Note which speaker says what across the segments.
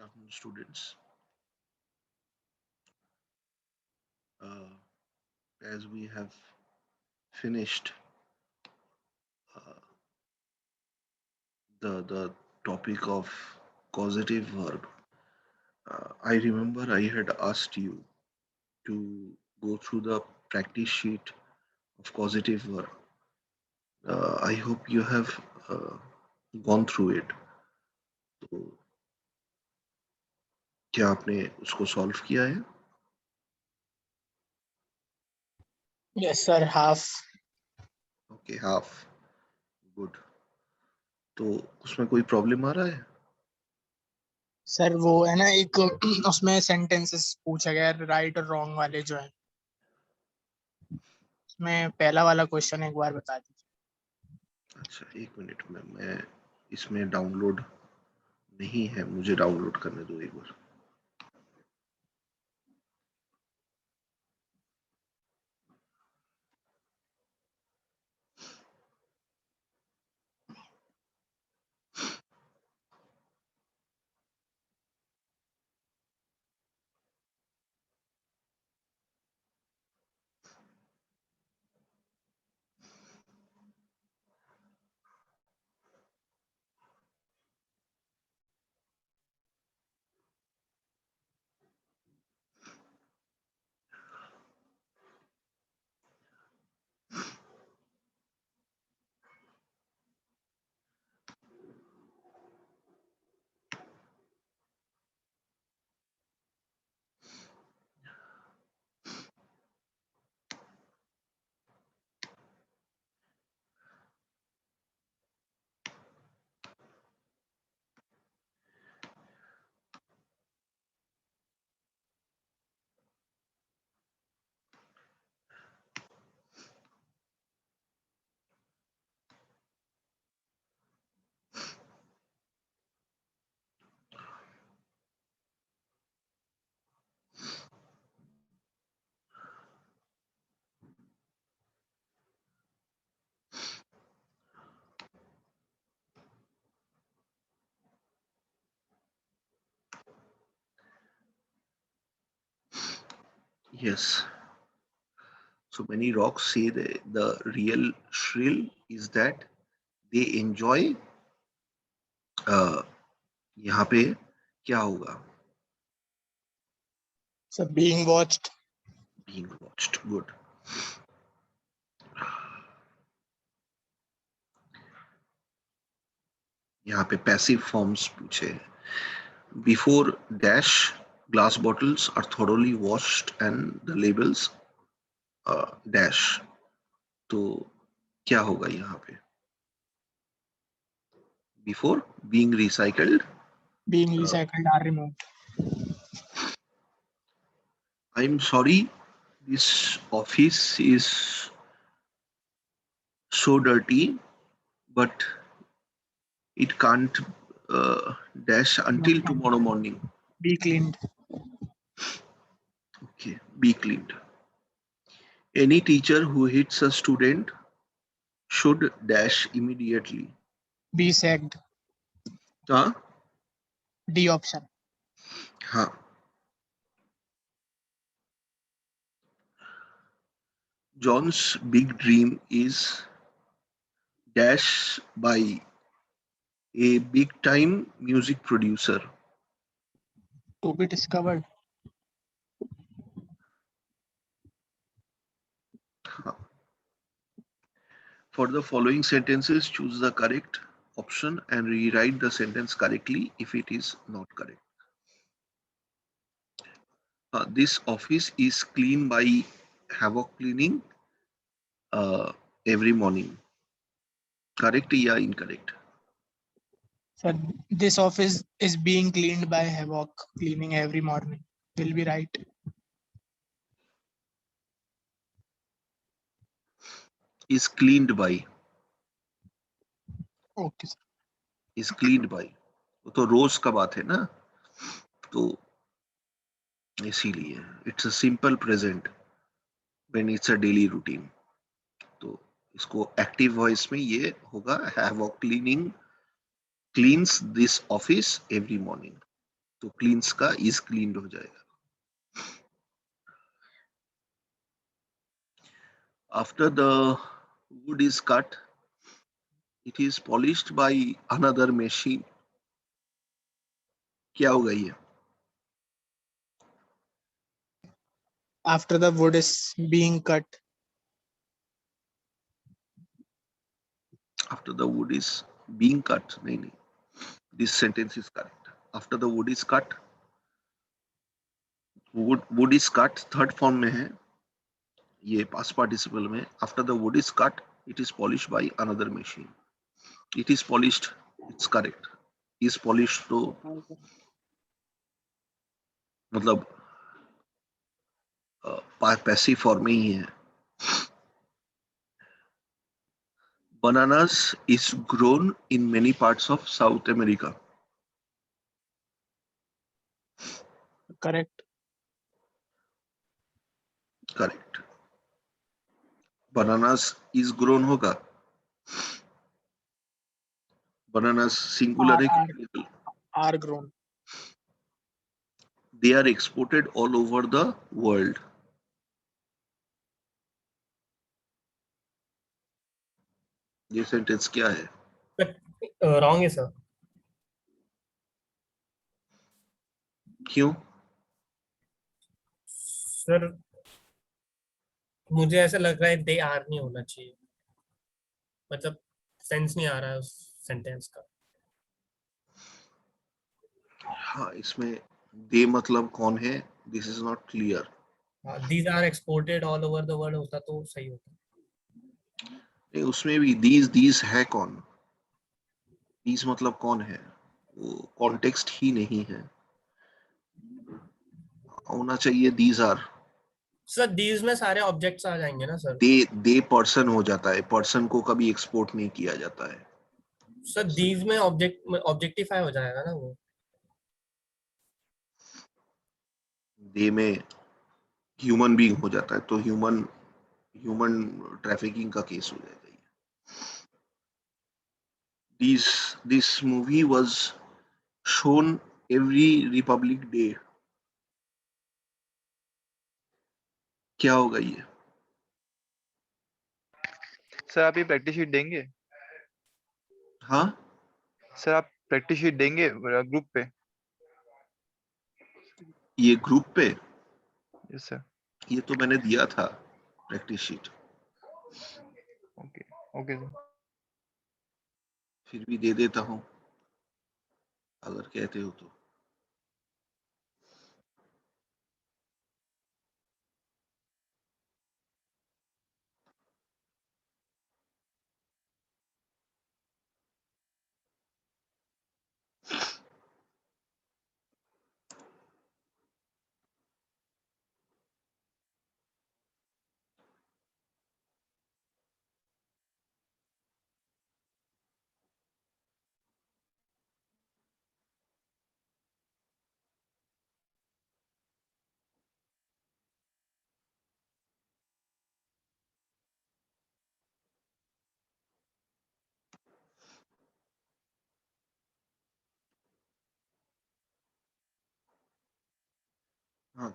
Speaker 1: afternoon, students. Uh, as we have finished uh, the topic of causative verb, I remember I had asked you to go through the practice sheet of causative verb. I hope you have uh, gone through it. तो क्या आपने उसको solve किया है?
Speaker 2: Yes, sir. Half.
Speaker 1: Okay, half. Good. तो उसमें कोई problem आ रहा है?
Speaker 2: सर वो है ना एक उसमें सेंटेंसेस पूछा गया राइट और रॉन्ग वाले जो है उसमें पहला वाला क्वेश्चन एक बार बता दीजिए।
Speaker 1: अच्छा, एक मिनट में मैं इसमें डाउनलोड नहीं है, मुझे डाउनलोड करने दो एक बार. Yes. So many rocks say the real shrill is that they enjoy. यहाँ पे क्या होगा?
Speaker 2: Sir being watched.
Speaker 1: Being watched. Good. यहाँ पे पैसिव फॉर्म्स पूछे. Before dash, glass bottles are thoroughly washed and the labels dash. तो क्या होगा यहाँ पे? Before being recycled.
Speaker 2: Being recycled are removed.
Speaker 1: I'm sorry, this office is so dirty, but it can't dash until tomorrow morning.
Speaker 2: Be cleaned.
Speaker 1: Okay, be cleaned. Any teacher who hits a student should dash immediately.
Speaker 2: Be sacked.
Speaker 1: हाँ.
Speaker 2: D option.
Speaker 1: हाँ. John's big dream is dash by a big time music producer.
Speaker 2: To be discovered.
Speaker 1: हाँ. For the following sentences, choose the correct option and rewrite the sentence correctly if it is not correct. This office is cleaned by havoc cleaning every morning. Correct या incorrect?
Speaker 2: Sir, this office is being cleaned by Havoc cleaning every morning. Will be right.
Speaker 1: Is cleaned by.
Speaker 2: Okay, sir.
Speaker 1: Is cleaned by. वो तो रोज का बात है ना, तो इसीलिए it's a simple present when it's a daily routine. तो इसको एक्टिव वॉइस में ये होगा havoc cleaning cleans this office every morning. तो क्लीन्स का इज क्लीन्ड हो जाएगा. After the wood is cut, it is polished by another machine. क्या होगा ये?
Speaker 2: After the wood is being cut.
Speaker 1: After the wood is being cut. नहीं नहीं. This sentence is correct. After the wood is cut, wood is cut third form में है. ये past participle में. After the wood is cut, it is polished by another machine. It is polished. It's correct. Is polished तो मतलब passive form में ही है. Bananas is grown in many parts of South America.
Speaker 2: Correct.
Speaker 1: Correct. Bananas is grown होगा. Bananas singular है कि plural?
Speaker 2: Are grown.
Speaker 1: They are exported all over the world. ये sentence क्या है?
Speaker 3: रॉन्ग है सर.
Speaker 1: क्यों?
Speaker 3: सर मुझे ऐसा लग रहा है दे आर नहीं होना चाहिए, मतलब सेंस नहीं आ रहा है उस सेंटेंस का.
Speaker 1: हाँ, इसमें दे मतलब कौन है? This is not clear.
Speaker 3: These are exported all over the world होता तो सही होता.
Speaker 1: नहीं, उसमें भी दीज है कौन? दीज मतलब कौन है? वो कॉन्टेक्स्ट ही नहीं है. होना चाहिए दीज आर.
Speaker 3: सर दीज में सारे ऑब्जेक्ट्स आ जाएंगे ना सर.
Speaker 1: दे पर्सन हो जाता है. पर्सन को कभी एक्सपोर्ट नहीं किया जाता है.
Speaker 3: सर दीज में ऑब्जेक्टिफाई हो जाएगा ना वो.
Speaker 1: दे में ह्यूमन बीइंग हो जाता है तो ह्यूमन ट्रैफिकिंग का केस हो जाएगा. This movie was shown every Republic Day. क्या होगा ये?
Speaker 4: सर आप ये प्रैक्टिस शीट देंगे?
Speaker 1: हाँ,
Speaker 4: सर आप प्रैक्टिस शीट देंगे ग्रुप पे?
Speaker 1: ये ग्रुप पे?
Speaker 4: Yes sir.
Speaker 1: ये तो मैंने दिया था practice sheet.
Speaker 4: Okay okay sir.
Speaker 1: फिर भी दे देता हूँ अगर कहते हो तो.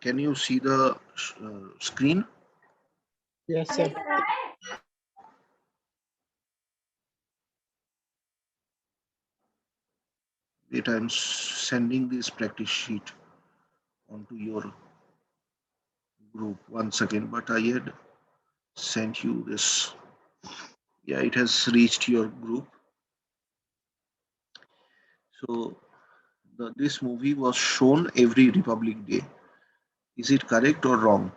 Speaker 1: Can you see the screen?
Speaker 2: Yes, sir.
Speaker 1: Wait, I'm sending this practice sheet onto your group. 1 second, but I had sent you this. Yeah, it has reached your group. So this movie was shown every Republic Day. Is it correct or wrong?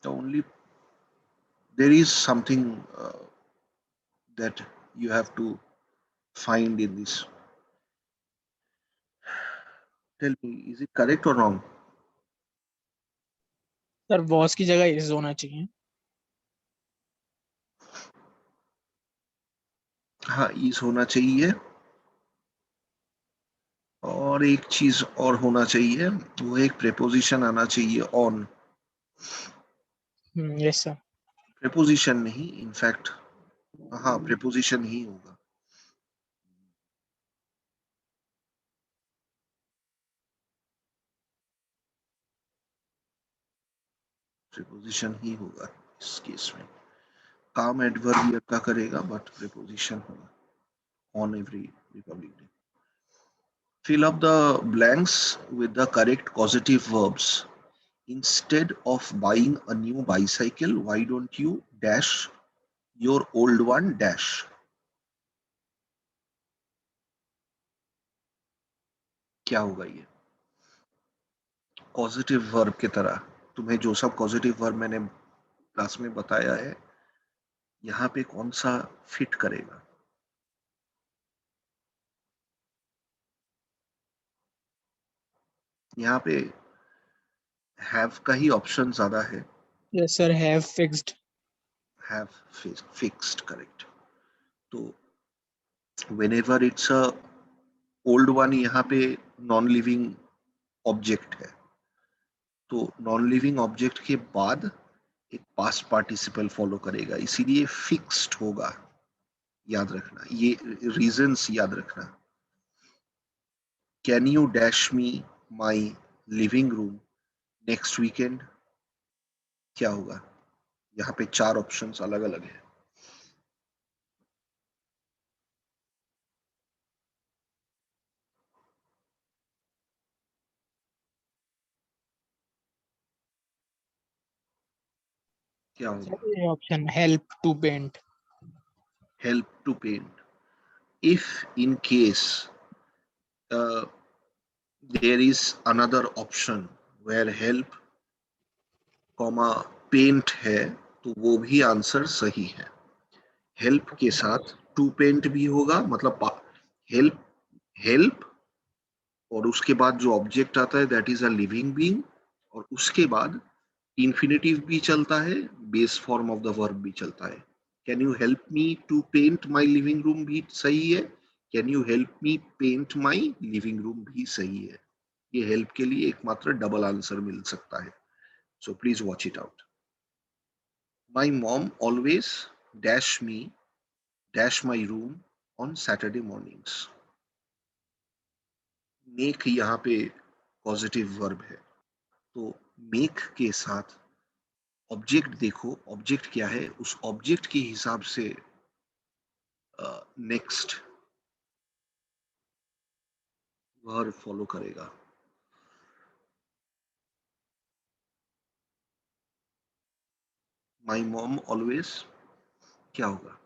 Speaker 1: Only there is something that you have to find in this. Tell me, is it correct or wrong?
Speaker 2: Sir, was की जगह is होना चाहिए.
Speaker 1: हाँ, is होना चाहिए. और एक चीज और होना चाहिए, वो एक प्रेपोजिशन आना चाहिए on.
Speaker 2: Yes, sir.
Speaker 1: प्रेपोजिशन नहीं, इनफैक्ट हाँ, प्रीपोजिशन ही होगा। प्रीपोजिशन ही होगा इस केस में। काम एडवर्ब का करेगा बट प्रीपोजिशन होगा on every Republic day. Fill up the blanks with the correct causative verbs. Instead of buying a new bicycle, why don't you dash your old one dash? क्या होगा ये? Causative verb की तरह तुम्हें जो सब causative verb मैंने class में बताया है, यहाँ पे कौन सा फिट करेगा? यहाँ पे हैव का ही ऑप्शन ज्यादा है।
Speaker 2: Yes, sir. Have fixed.
Speaker 1: Have fixed, correct. तो whenever it's a old one, यहाँ पे नॉन लिविंग ऑब्जेक्ट है, तो नॉन लिविंग ऑब्जेक्ट के बाद एक पास्ट पार्टिसिपल फॉलो करेगा, इसीलिए फिक्स्ड होगा। याद रखना, ये रीजंस याद रखना। Can you dash me my living room next weekend? क्या होगा? यहाँ पे 4 ऑप्शंस अलग अलग है। क्या
Speaker 2: Sir,
Speaker 1: होगा?
Speaker 2: A option help to paint.
Speaker 1: Help to paint. If in case uh, there is another option where help comma paint है, तो वो भी आंसर सही है। हेल्प के साथ टू पेंट भी होगा, मतलब हेल्प हेल्प और उसके बाद जो ऑब्जेक्ट आता है that is a living being, और उसके बाद इंफिनिटिव भी चलता है, base form of the verb भी चलता है। Can you help me to paint my living room भी सही है, can you help me paint my living room भी सही है। ये हेल्प के लिए एकमात्र डबल आंसर मिल सकता है, so please watch it out. My mom always dash me, dash my room on Saturday mornings. Make यहाँ पे पॉजिटिव वर्ब है, तो मेक के साथ ऑब्जेक्ट देखो, ऑब्जेक्ट क्या है, उस ऑब्जेक्ट के हिसाब से नेक्स्ट वर्ब फॉलो करेगा। माई मॉम ऑलवेज क्या होगा?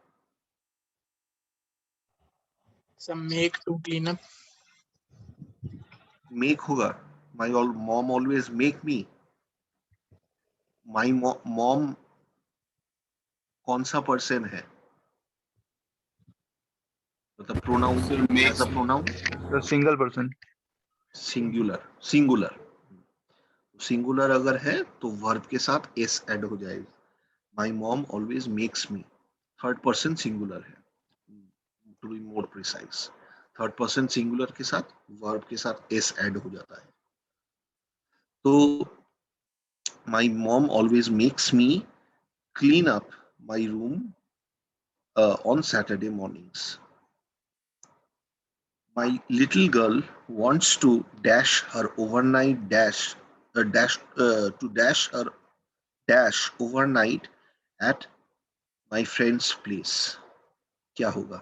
Speaker 2: Some make to clean up.
Speaker 1: Make होगा। My mom always make me. My mom कौन सा पर्सन है, मतलब pronoun
Speaker 3: Sir,
Speaker 1: as a
Speaker 3: makes me.
Speaker 1: Pronoun?
Speaker 4: Single person.
Speaker 1: Singular, singular. Singular अगर है तो वर्ब के साथ एस ऐड हो जाएगा। My mom always makes me, third person singular है, to be more precise. Third person singular के साथ वर्ब के साथ एस ऐड हो जाता है। तो माई mom always makes me clean up my room on Saturday mornings. My little girl wants to dash her overnight dash overnight at my friend's place. क्या होगा?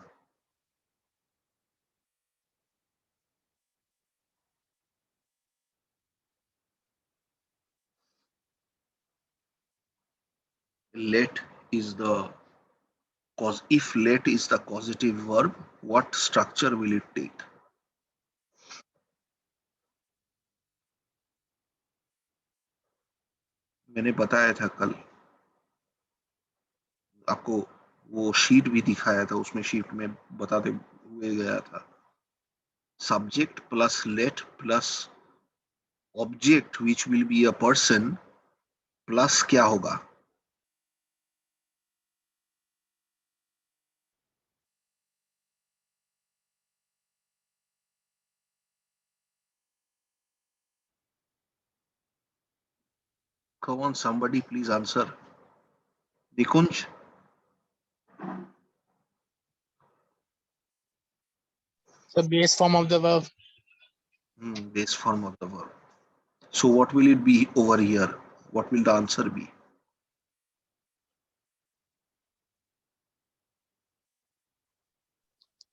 Speaker 1: Let is the cause. If let is the causative verb, what structure will it take? मैंने बताया था कल आपको, वो sheet भी दिखाया था, उसमें शीट में बताते हुए गया था। Subject plus late plus object which will be a person plus क्या होगा? Come on, somebody please answer. Nikunj,
Speaker 2: The base form of the verb.
Speaker 1: Base form of the verb. So what will it be over here? What will the answer be?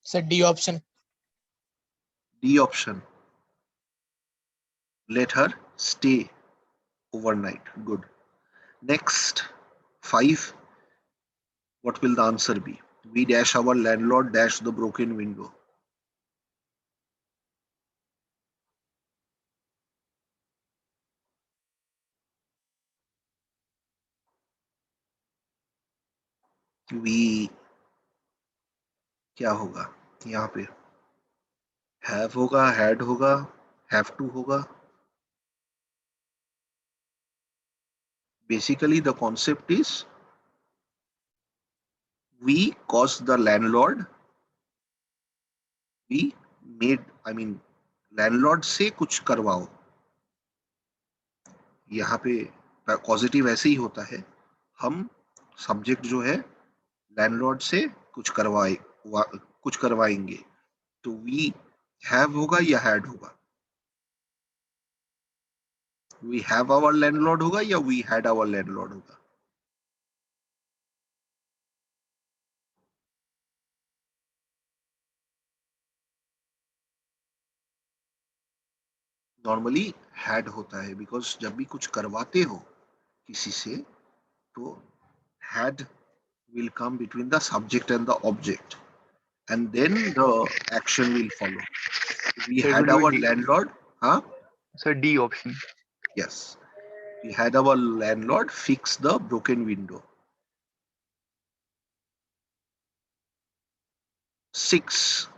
Speaker 2: So D option.
Speaker 1: D option. Let her stay overnight. Good. Next, 5. What will the answer be? We dash our landlord dash the broken window. We क्या होगा यहाँ पे? Have होगा, had होगा, have to होगा. Basically, the concept is we caused the landlord. We made, I mean, landlord से कुछ करवाओ. यहाँ पे पॉजिटिव ऐसे ही होता है. हम सब्जेक्ट जो है लैंडलॉर्ड से कुछ करवाएंगे. तो वी हैव होगा या हैड होगा? वी हैव आवर लैंडलॉर्ड होगा या वी हैड आवर लैंडलॉर्ड होगा? नॉर्मली हैड होता है, बिकॉज जब भी कुछ करवाते हो किसी से तो had will come between the subject and the object, and then the action will follow. We
Speaker 4: So it
Speaker 1: had
Speaker 4: will
Speaker 1: our
Speaker 4: be D.
Speaker 1: landlord, huh?
Speaker 4: So D option.
Speaker 1: Yes, we had our landlord fix the broken window. 6.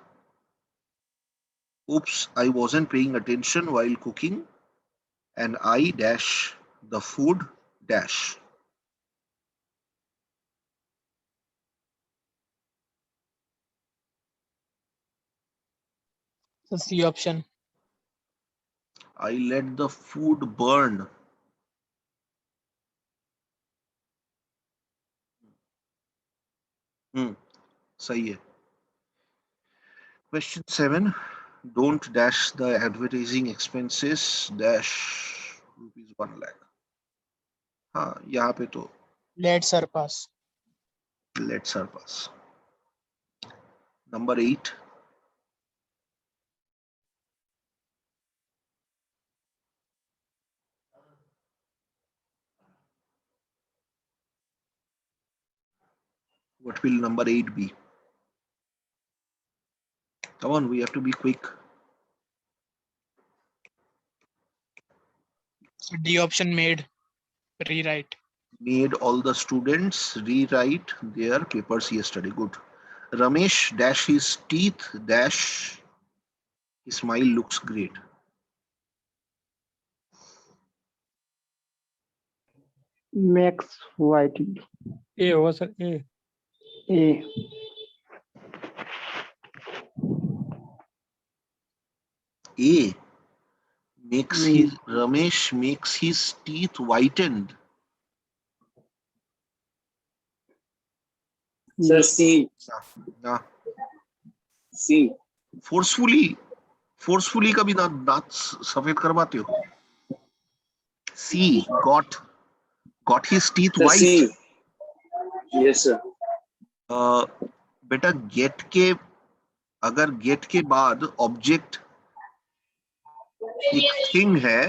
Speaker 1: Oops, I wasn't paying attention while cooking, and I dash the food dash.
Speaker 2: So C option.
Speaker 1: I let the food burn. सही है. Question 7. Don't dash the advertising expenses dash rupees 1 lakh. हाँ, यहाँ पे तो
Speaker 2: Let surpass.
Speaker 1: let surpass. Number 8. What will number 8 be? Come on, we have to be quick.
Speaker 2: So D option made. Rewrite.
Speaker 1: Made all the students rewrite their papers yesterday. Good. Ramesh dash his teeth dash his smile looks great.
Speaker 5: Max White.
Speaker 6: A होगा sir A.
Speaker 5: A.
Speaker 1: A makes Ramesh makes his teeth whitened.
Speaker 7: Sir, C.
Speaker 1: Yeah.
Speaker 7: C.
Speaker 1: Forcefully कभी दांत सफेद करवाते हो? C got his teeth
Speaker 7: Sir,
Speaker 1: white.
Speaker 7: C. Yes, sir.
Speaker 1: बेटा अगर gate के बाद ऑब्जेक्ट एक थिंग है,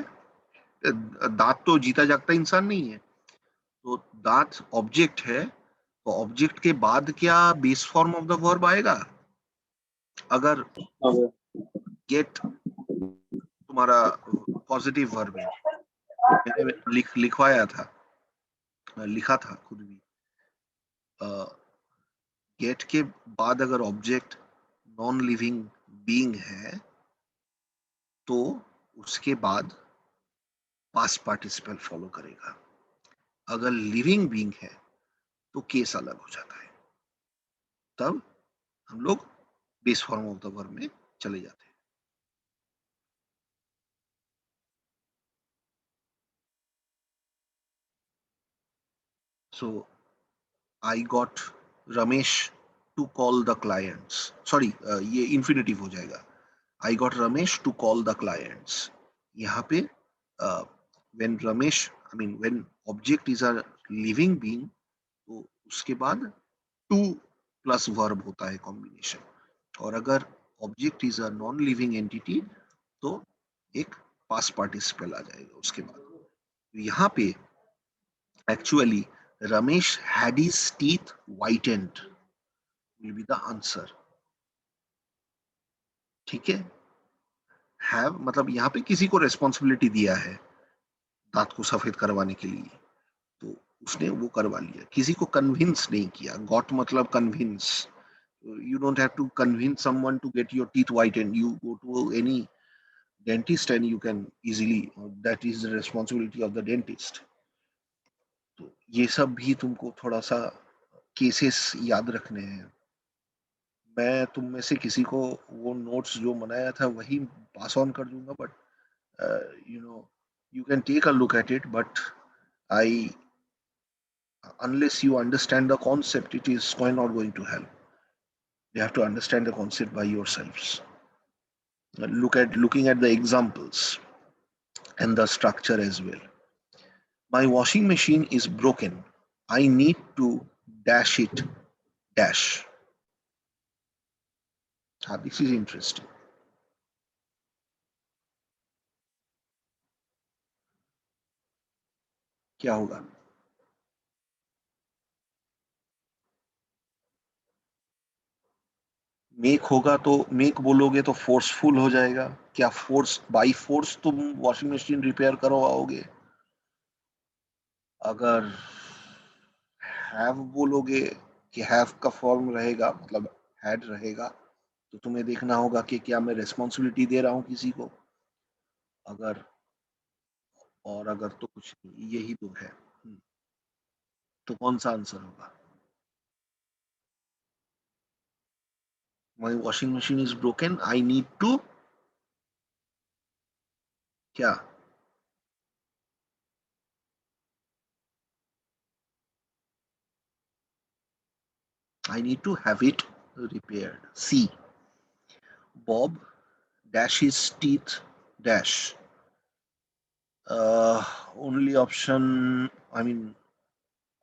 Speaker 1: दांत तो जीता जागता इंसान नहीं है, तो दांत ऑब्जेक्ट है, तो ऑब्जेक्ट के बाद क्या base form of the verb आएगा? अगर
Speaker 7: Okay.
Speaker 1: गेट तुम्हारा पॉजिटिव वर्ब है, मैंने लिखवाया था, लिखा था खुद भी. गेट के बाद अगर ऑब्जेक्ट नॉन लिविंग बीइंग है तो उसके बाद पास्ट पार्टिसिपल फॉलो करेगा. अगर लिविंग बीइंग है तो केस अलग हो जाता है, तब हम लोग base form of the verb में चले जाते हैं. So I got Ramesh to call the clients. Sorry, ये infinitive हो जाएगा. I got Ramesh to call the clients. यहाँ पे when Ramesh, I mean when object is a living being, तो उसके बाद to plus verb होता है combination. और अगर object is a non-living entity, तो एक past participle आ जाएगा उसके बाद. यहाँ पे actually Ramesh had his teeth whitened will be the answer. ठीक है. Have मतलब यहाँ पे किसी को responsibility दिया है दांत को सफेद करवाने के लिए, तो उसने वो करवा लिया. किसी को कन्विंस नहीं किया. गॉट मतलब convince. You don't have to convince someone to get your teeth whitened. You go to any dentist and you can easily, that is the responsibility of the dentist. तो ये सब भी तुमको थोड़ा सा केसेस याद रखने हैं. मैं तुम में से किसी को वो नोट्स जो बनाया था वही पास ऑन कर दूंगा, but you can take a look at it, but unless you understand the concept, it is not going to help. You have to understand the concept by yourselves. Looking at the examples and the structure as well. My washing machine is broken. I need to dash it. Dash. This is interesting. क्या होगा? Make होगा तो make बोलोगे तो forceful हो जाएगा. क्या force by force तुम वॉशिंग मशीन रिपेयर करवाओगे? अगर हैव बोलोगे कि हैव का फॉर्म रहेगा, मतलब हैड रहेगा, तो तुम्हें देखना होगा कि क्या मैं रिस्पॉन्सिबिलिटी दे रहा हूं किसी को. अगर तो कुछ नहीं, यही तो है. तो कौन सा आंसर होगा? My washing machine is broken. I need to क्या? I need to have it repaired. C. Bob dash his teeth dash. Only option, I mean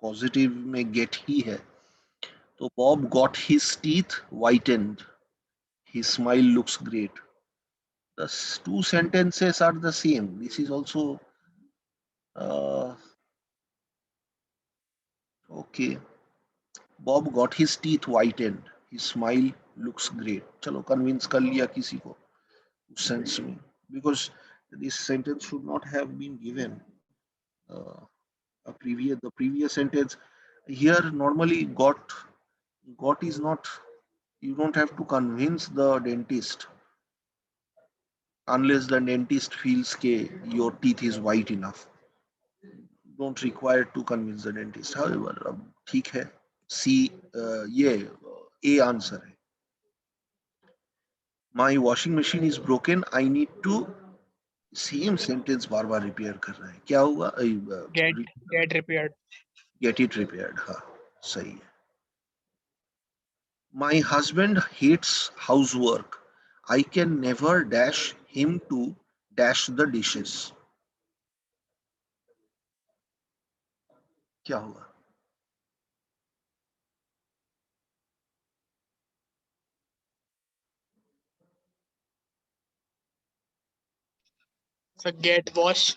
Speaker 1: positive में get ही है. तो Bob got his teeth whitened. His smile looks great. The two sentences are the same. This is also okay. Bob got his teeth whitened. His smile looks great. चलो convince कर लिया किसी को उस sense में, because this sentence should not have been given. The previous sentence here normally got is not. You don't have to convince the dentist unless the dentist feels that your teeth is white enough. Don't require to convince the dentist. However, ठीक है. C ये A answer है. My washing machine is broken. I need to same sentence bar bar repair कर रहा है. क्या होगा?
Speaker 2: Get repaired.
Speaker 1: Get it repaired. हाँ, सही है. My husband hates housework. I can never dash him to dash the dishes. क्या होगा?
Speaker 2: So get washed.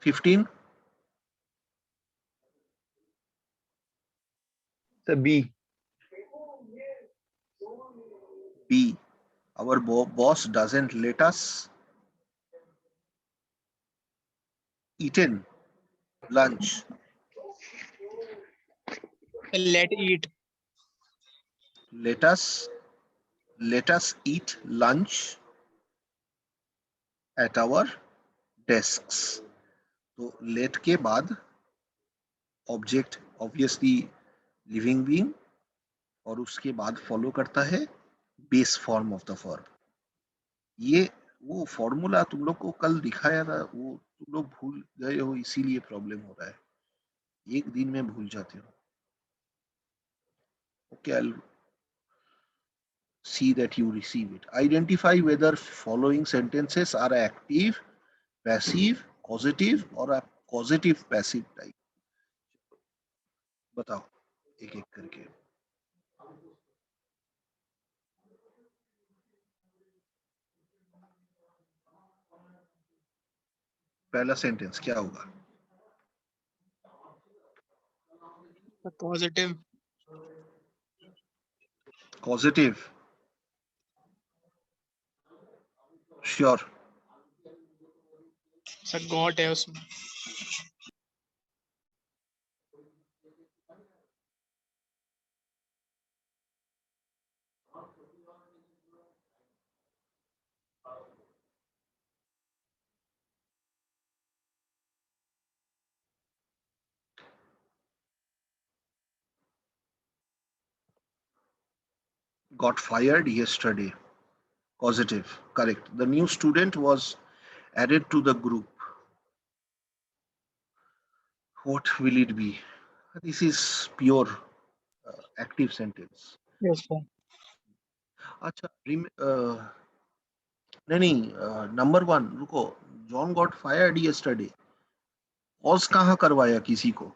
Speaker 1: 15.
Speaker 4: So B.
Speaker 1: B. Our boss doesn't let us eat in lunch.
Speaker 2: Let eat.
Speaker 1: Let us eat lunch at our desks. तो let के बाद object obviously living being, और उसके बाद follow करता है base form of the verb. ये वो फॉर्मूला तुम लोग को कल दिखाया था, वो तुम लोग भूल गए हो, इसीलिए प्रॉब्लम हो रहा है. एक दिन में भूल जाते हो. Okay, I'll see that you receive it. Identify whether following sentences are active, passive, causative or a causative passive type. बताओ एक एक करके. पहला सेंटेंस क्या होगा?
Speaker 2: The causative.
Speaker 1: Causative. Sure.
Speaker 2: Sir got है उसमें.
Speaker 1: Got fired yesterday. Causative. Correct. The new student was added to the group. What will it be? This is pure active sentence.
Speaker 2: Yes, sir.
Speaker 1: अच्छा नहीं number one रुको. John got fired yesterday. Cause कहाँ करवाया किसी को?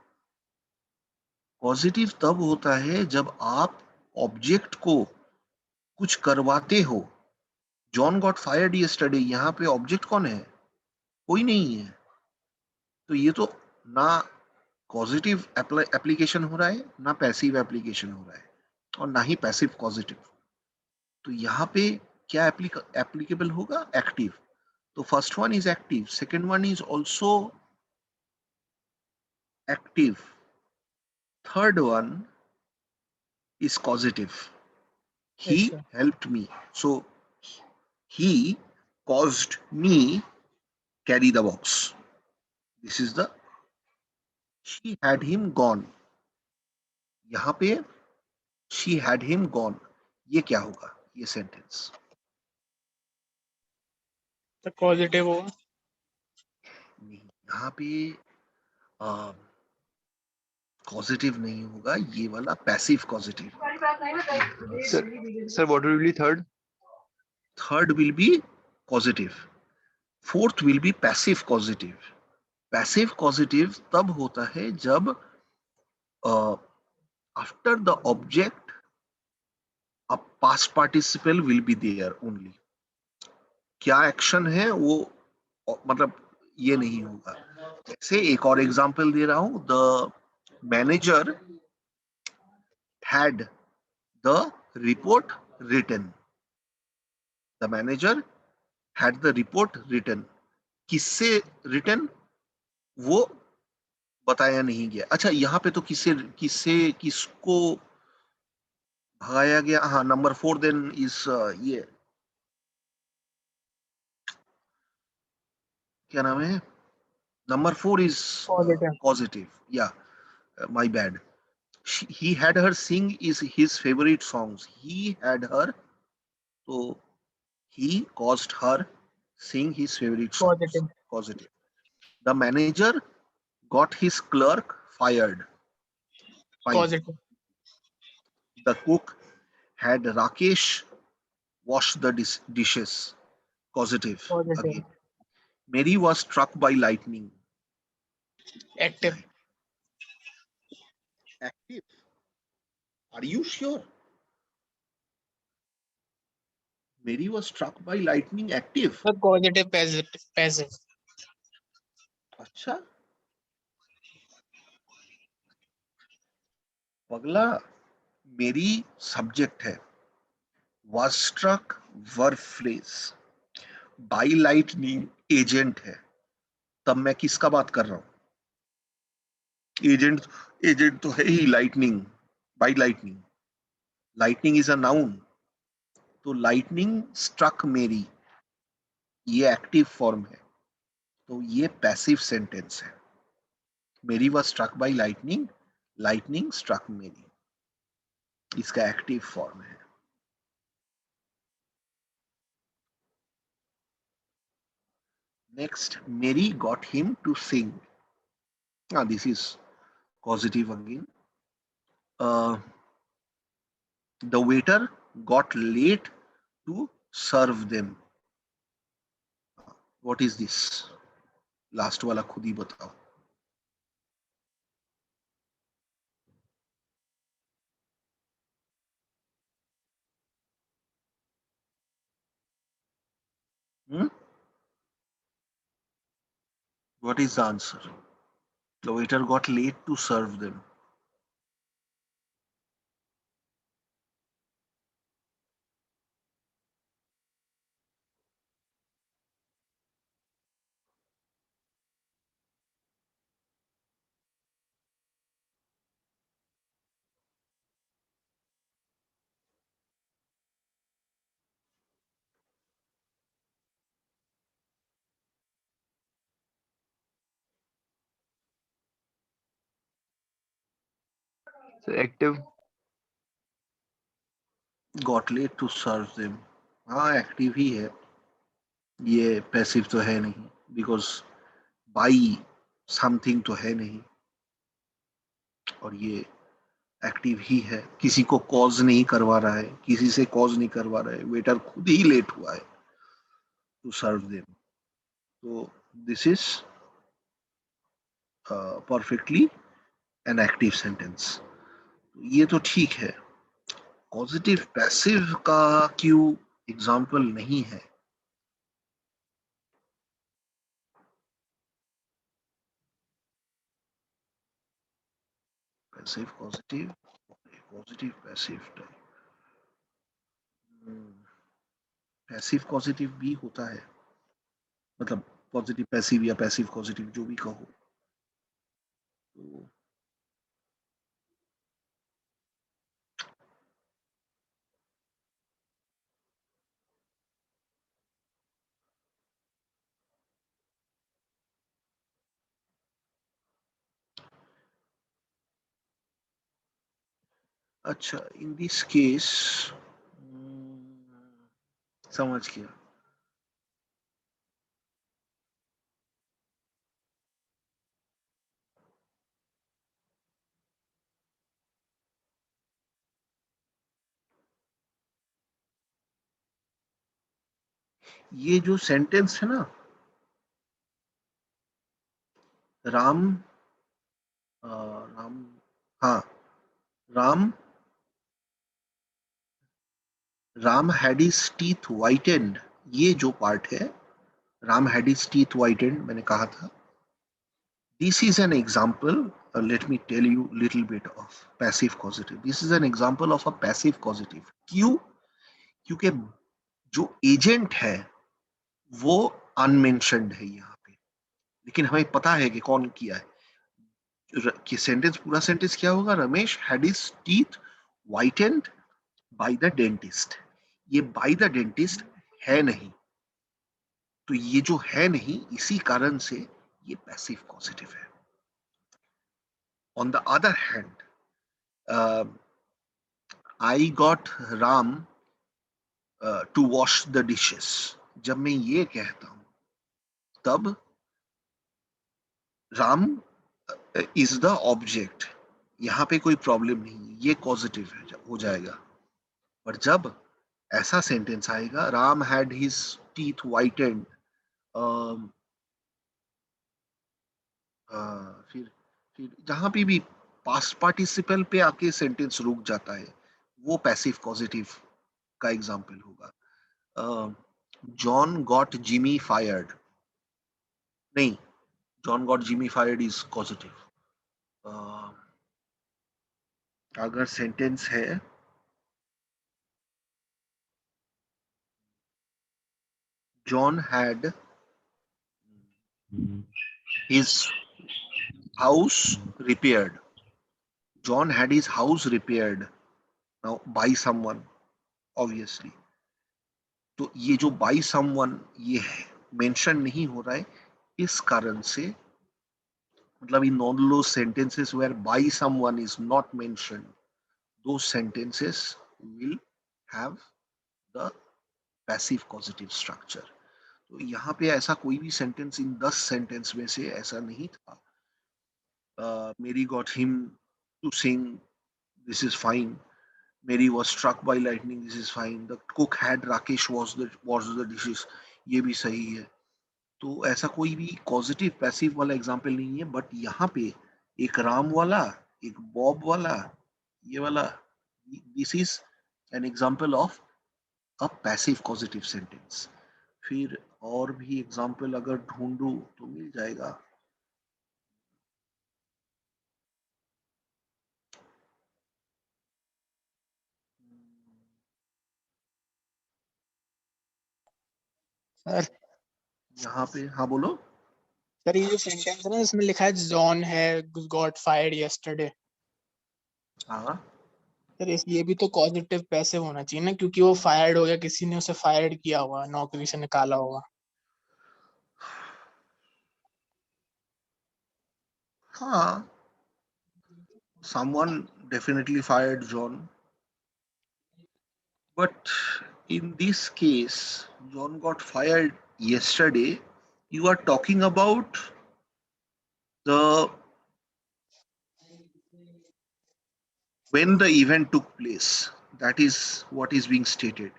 Speaker 1: Positive तब होता है जब आप ऑब्जेक्ट को कुछ करवाते हो. जॉन गॉट फायर्ड yesterday, यहाँ पे ऑब्जेक्ट कौन है? कोई नहीं है. तो ये तो ना पॉजिटिव एप्लीकेशन हो रहा है ना पैसिव एप्लीकेशन हो रहा है और ना ही पैसिव पॉजिटिव. तो यहाँ पे क्या एप्लीकेबल होगा? एक्टिव. तो first one is active, second one is also active, third one is causative. He
Speaker 2: Yes, sir.
Speaker 1: helped me. So he caused me carry the box. This is the she had him gone. यहाँ पे she had him gone. ये क्या होगा? ये sentence
Speaker 2: The causative होगा.
Speaker 1: नहीं. यहाँ पे पॉजिटिव नहीं होगा. ये वाला passive positive.
Speaker 4: Sir, what will be third?
Speaker 1: Third will be positive. Fourth will be passive positive. Passive positive तब होता है जब after the object a past participle will be there only. क्या एक्शन है वो मतलब ये नहीं होगा. जैसे एक और एग्जांपल दे रहा हूं. The manager had the report written. The manager had the report written. किससे written वो बताया नहीं गया. अच्छा यहाँ पे तो किससे किससे किसको भगाया गया? हाँ नंबर 4 देन इज ये क्या नाम है? Number 4 is
Speaker 2: Causative.
Speaker 1: causative. Yeah, my bad. He had her sing is his favorite songs. He had her, so he caused her sing his favorite songs.
Speaker 2: Causative.
Speaker 1: Causative. The manager got his clerk fired. Fine.
Speaker 2: Causative.
Speaker 1: The cook had Rakesh wash the dishes. Causative.
Speaker 2: Causative.
Speaker 1: Again. Mary was struck by lightning.
Speaker 2: Active.
Speaker 1: Active. Are you sure? Mary was struck by lightning. Active.
Speaker 2: The causative passive. Passive.
Speaker 1: अच्छा पगला. मेरी subject है. was struck verb phrase. by lightning agent है. तब मैं किसका बात कर रहा हूं? एजेंट. एजेंट तो है ही lightning. by lightning. lightning is a noun. तो lightning struck मेरी ये एक्टिव फॉर्म है. तो ये पैसिव सेंटेंस है. मेरी was struck by lightning. lightning struck मेरी. इसका एक्टिव फॉर्म है. Next, Mary got him to sing. This is causative again. The waiter got late to serve them. What is this? Last वाला खुद ही बताओ. What is the answer? The waiter got late to serve them.
Speaker 4: So active.
Speaker 1: Got late to serve them. हाँ active ही है, ये passive तो है नहीं, because by something तो है नहीं, और ये एक्टिव ही है. किसी को कॉज नहीं करवा रहा है, किसी से कॉज नहीं करवा रहा है, वेटर खुद ही लेट हुआ है टू सर्व देम. तो this is perfectly an active sentence. ये तो ठीक है. पॉजिटिव पैसिव का क्यों एग्जाम्पल नहीं है? Passive positive, positive passive type. Passive positive भी होता है, मतलब पॉजिटिव पैसिव या पैसिव पॉजिटिव जो भी कहो. तो अच्छा, इन दिस केस समझ गया. ये जो सेंटेंस है ना, राम राम हाँ, Ram Ram had his teeth whitened, ये जो पार्ट है, Ram had his teeth whitened, मैंने कहा था. This is an example. Let me tell you little bit of passive causative. This is an example of a passive causative. क्यों? क्योंकि जो एजेंट है वो अनमेंशनड है यहाँ पे, लेकिन हमें पता है कि कौन किया है. कि सेंटेंस, पूरा सेंटेंस क्या होगा? Ramesh had his teeth whitened by the dentist. ये बाय द डेंटिस्ट है नहीं, तो ये जो है नहीं, इसी कारण से ये पैसिव कॉजेटिव है. On the other hand, I got Ram to wash the dishes. जब मैं ये कहता हूं तब राम इज द ऑब्जेक्ट, यहां पे कोई प्रॉब्लम नहीं, ये पॉजिटिव हो जाएगा. पर जब ऐसा सेंटेंस आएगा, राम हैड हिज टीथ व्हाइटेंड, फिर जहां पे भी पास्ट पार्टिसिपल पे आके सेंटेंस रुक जाता है, वो पैसिव पॉजिटिव का एग्जाम्पल होगा. जॉन गॉट जिमी फायर्ड, नहीं, John got Jimmy fired is positive. अगर सेंटेंस है John had his house repaired, John had his house repaired now by someone, obviously. तो ये जो बाय समवन ये मेंशन नहीं हो रहा है, इस कारण से, मतलब in all those sentences where by someone is not mentioned, those sentences will have the passive causative structure. तो यहाँ पे ऐसा कोई भी सेंटेंस इन 10 सेंटेंस में से ऐसा नहीं था Mary got him to sing, this is fine. Mary was struck by lightning, this is fine. The cook had Rakesh was the dishes, ये भी सही है. तो ऐसा कोई भी पॉजिटिव पैसिव वाला एग्जाम्पल नहीं है, बट यहाँ पे एक राम वाला, एक बॉब वाला, ये वाला, this is an example of a passive positive sentence. फिर और भी एग्जाम्पल अगर ढूंढूं तो मिल जाएगा.
Speaker 2: सर
Speaker 1: यहाँ पे हाँ बोलो.
Speaker 2: सर ये जो सेंटेंस है ना, इसमें लिखा है जॉन है गॉट फायर्ड यस्टरडे.
Speaker 1: हाँ
Speaker 2: सर ये भी तो पॉजिटिव पैसिव होना चाहिए ना, क्योंकि वो फायर्ड हो गया, किसी ने उसे फायर्ड किया होगा, नौकरी से निकाला होगा.
Speaker 1: हाँ, someone definitely fired John, but in this case, John got fired yesterday. You are talking about the when the event took place. That is what is being stated.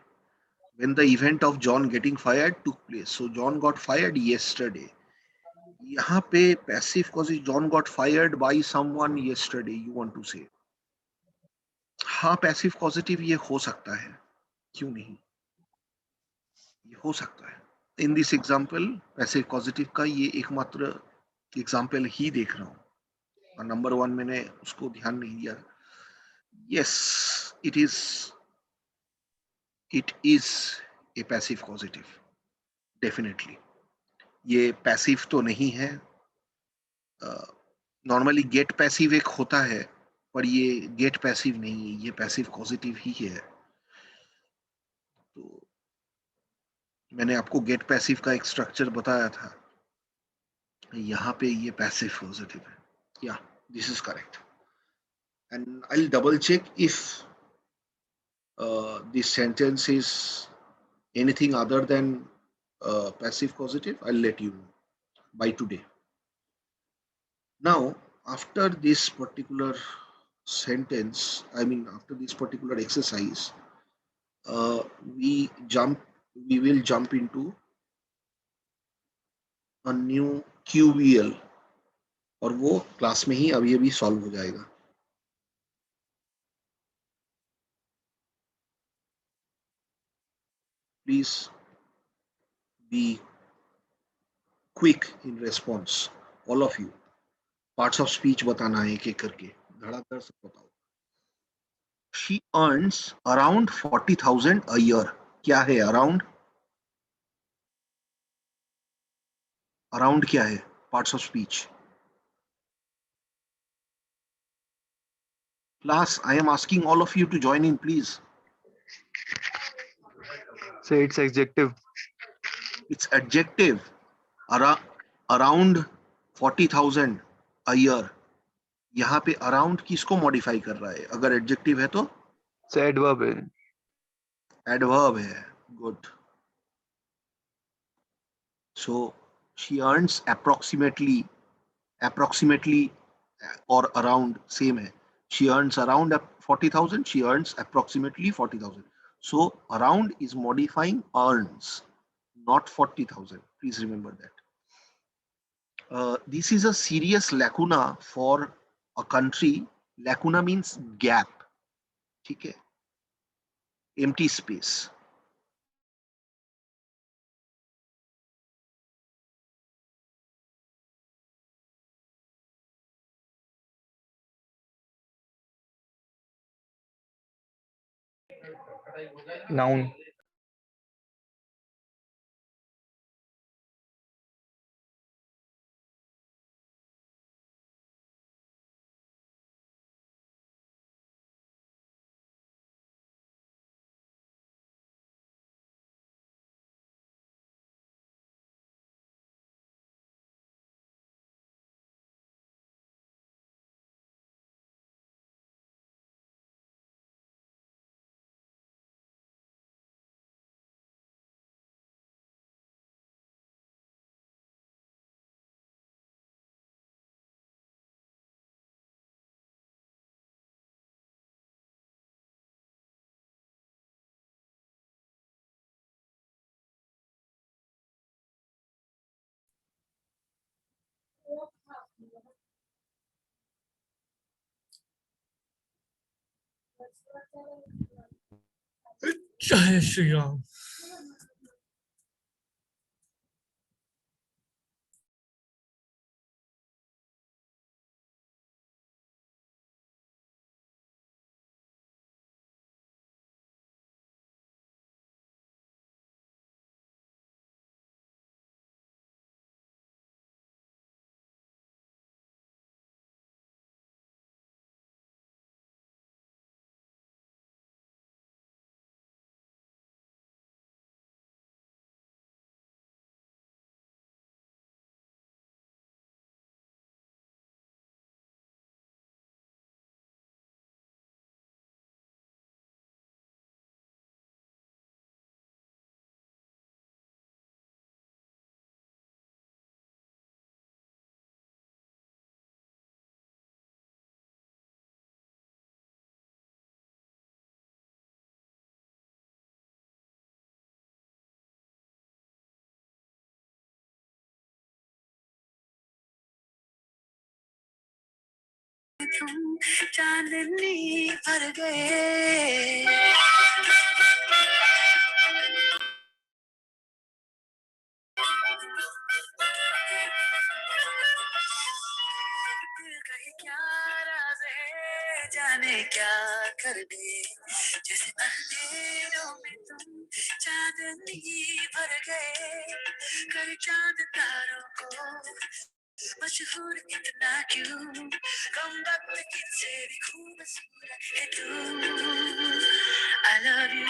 Speaker 1: When the event of John getting fired took place. So John got fired yesterday. यहाँ पे passive cause John got fired by someone yesterday. You want to say? हाँ, passive causative ये हो सकता है. क्यों नहीं? ये हो सकता है. In this example passive positive का ये एकमात्र एग्जाम्पल ही देख रहा हूँ, और नंबर 1 मैंने उसको ध्यान नहीं दिया. Yes, it is a passive positive, definitely. ये पैसिव तो नहीं है. नॉर्मली गेट पैसिव एक होता है, पर ये गेट पैसिव नहीं है, ये पैसिव पॉजिटिव ही है. तो मैंने आपको गेट पैसिव का एक स्ट्रक्चर बताया था. यहाँ पे ये पैसिव पॉजिटिव है. या this is correct. And I'll double check if this sentence is anything other than passive causative. I'll let you know by today. Now, after this particular sentence, I mean, after this particular exercise, uh, we jump, we will jump into a new QVL, और वो class में ही अभी अभी solve हो जाएगा. Please be quick in response, all of you. Parts of speech बताना है एक एक करके, धड़ाधड़ से बताओ. She earns around 40,000 a year. क्या है अराउंड? अराउंड क्या है? Parts of speech. Class, I am asking all of you to join in please.
Speaker 4: Say it's adjective.
Speaker 1: It's adjective. Around 40,000 a year. यहाँ पे अराउंड किसको मॉडिफाई कर रहा है? अगर एडजेक्टिव है तो
Speaker 4: Say adverb है.
Speaker 1: एडवर्ब है. Good. So she earns approximately or around same hai. She earns around 40,000. She earns approximately 40,000. So around is modifying earns, not 40,000. Please remember that. This is a serious lacuna for a country. Lacuna means gap. ठीक है? Empty space.
Speaker 4: Noun.
Speaker 3: जय श्री राम।
Speaker 8: तुम चांदनी भर गए दिल का ये क्या राज है जाने क्या कर गए जैसे अंधेरों में तुम चांदनी भर गए कर चांद तारों को मशहूर इतना क्यों कम वक्त किससे भी खूबसूरत है तू I love you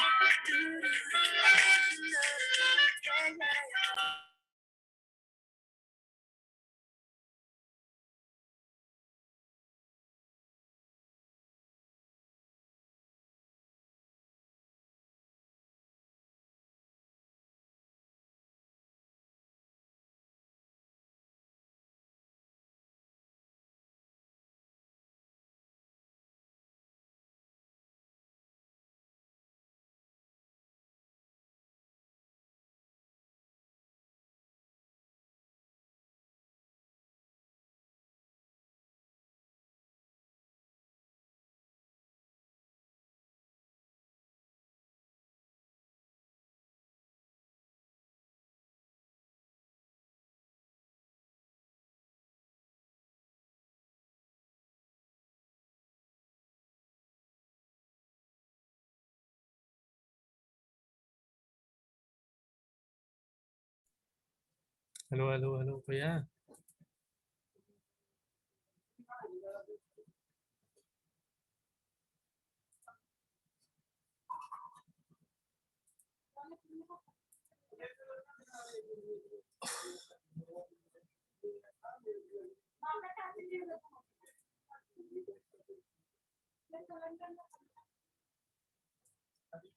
Speaker 3: hello hello hello भैया।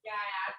Speaker 8: क्या यार